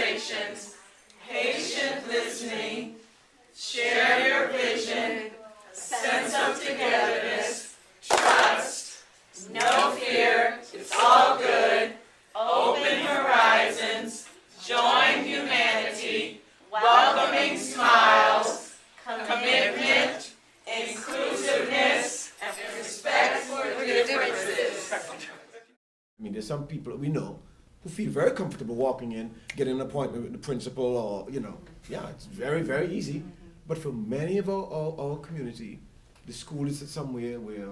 conversations, patient listening, share your vision, sense of togetherness, trust, no fear, it's all good, open horizons, join humanity, welcoming smiles, commitment, inclusiveness, and respect for differences. I mean, there's some people we know who feel very comfortable walking in, getting an appointment with the principal, or, yeah, it's very, very easy. But for many of our community, the school is somewhere where,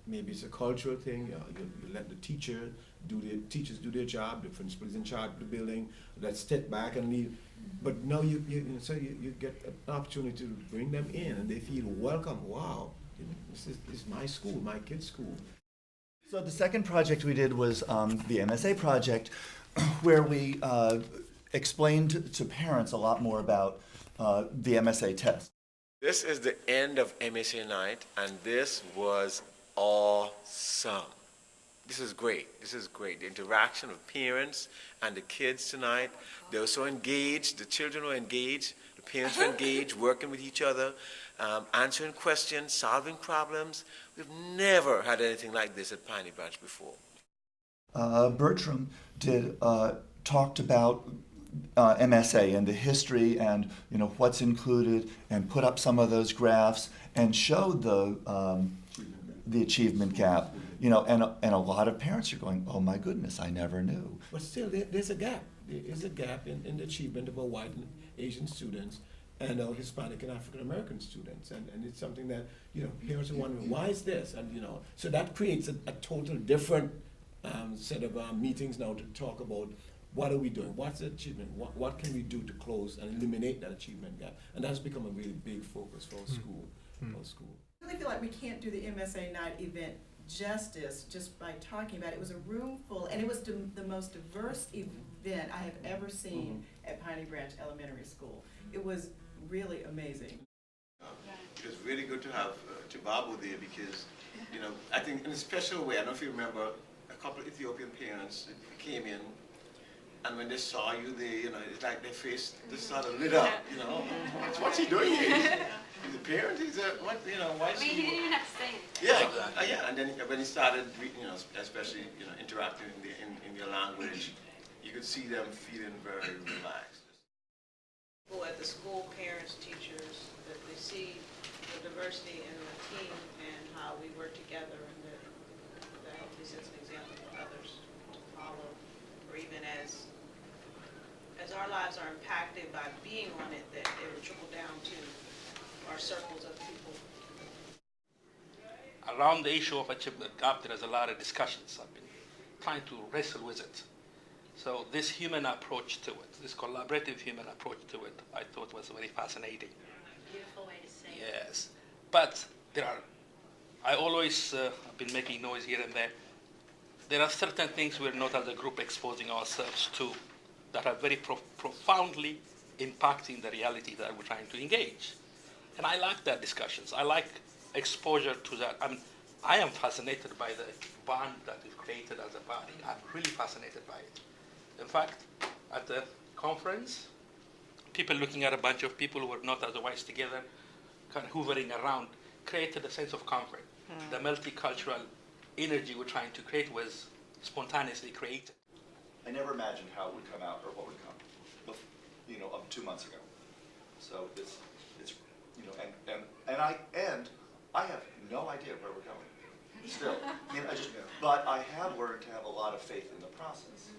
maybe it's a cultural thing. You let the teachers do their job, the principal is in charge of the building, let's step back and leave. But now you get an opportunity to bring them in, and they feel welcome. Wow, this is my school, my kid's school. So the second project we did was the MSA project, where we explained to parents a lot more about the MSA test. This is the end of MSA night, and this was awesome. This is great. This is great. The interaction of parents and the kids tonight, they were so engaged. The children were engaged. The parents were engaged, working with each other, answering questions, solving problems. We've never had anything like this at Piney Branch before. Bertram talked about MSA and the history and what's included, and put up some of those graphs and showed the achievement gap. And a lot of parents are going, oh my goodness, I never knew. But still, there's a gap. There is a gap in the achievement of our white and Asian students and our Hispanic and African American students, and it's something that parents are wondering, why is this? And so that creates a total different set of meetings now to talk about what are we doing, what's the achievement, what can we do to close and eliminate that achievement gap, and that's become a really big focus for our school. I really feel like we can't do the MSA night event justice just by talking about it. It was a room full, and it was the most diverse event I have ever seen at Piney Branch Elementary School. It was really amazing. It was really good to have Chibabu there because, I think in a special way, I don't know if you remember, a couple of Ethiopian parents came in, and when they saw you there, it's like their face just sort of lit up, What's he doing here? He's a parent, why is he didn't even have to say anything. Yeah, yeah, and then when he started, especially, interacting in their language, you could see them feeling very relaxed. At the school, parents, teachers, that they see the diversity in the team and how we work together, and that hopefully sets an example for others to follow, or even as our lives are impacted by being on it, that it will trickle down to our circles of people. Around the issue of achievement gap, there is a lot of discussions. I've been trying to wrestle with it. So this human approach to it, this collaborative human approach to it, I thought was very fascinating. Beautiful way to say it. Yes, but I always have been making noise here and there. There are certain things we're not as a group exposing ourselves to that are very profoundly impacting the reality that we're trying to engage. And I like that discussions. I like exposure to that. I am fascinated by the bond that is created as a body. I'm really fascinated by it. In fact, at the conference, people looking at a bunch of people who were not otherwise together, kind of hovering around, created a sense of comfort. The multicultural energy we're trying to create was spontaneously created. I never imagined how it would come out or what would come, 2 months ago. So it's and I have no idea where we're going. Still, but I have learned to have a lot of faith in the process.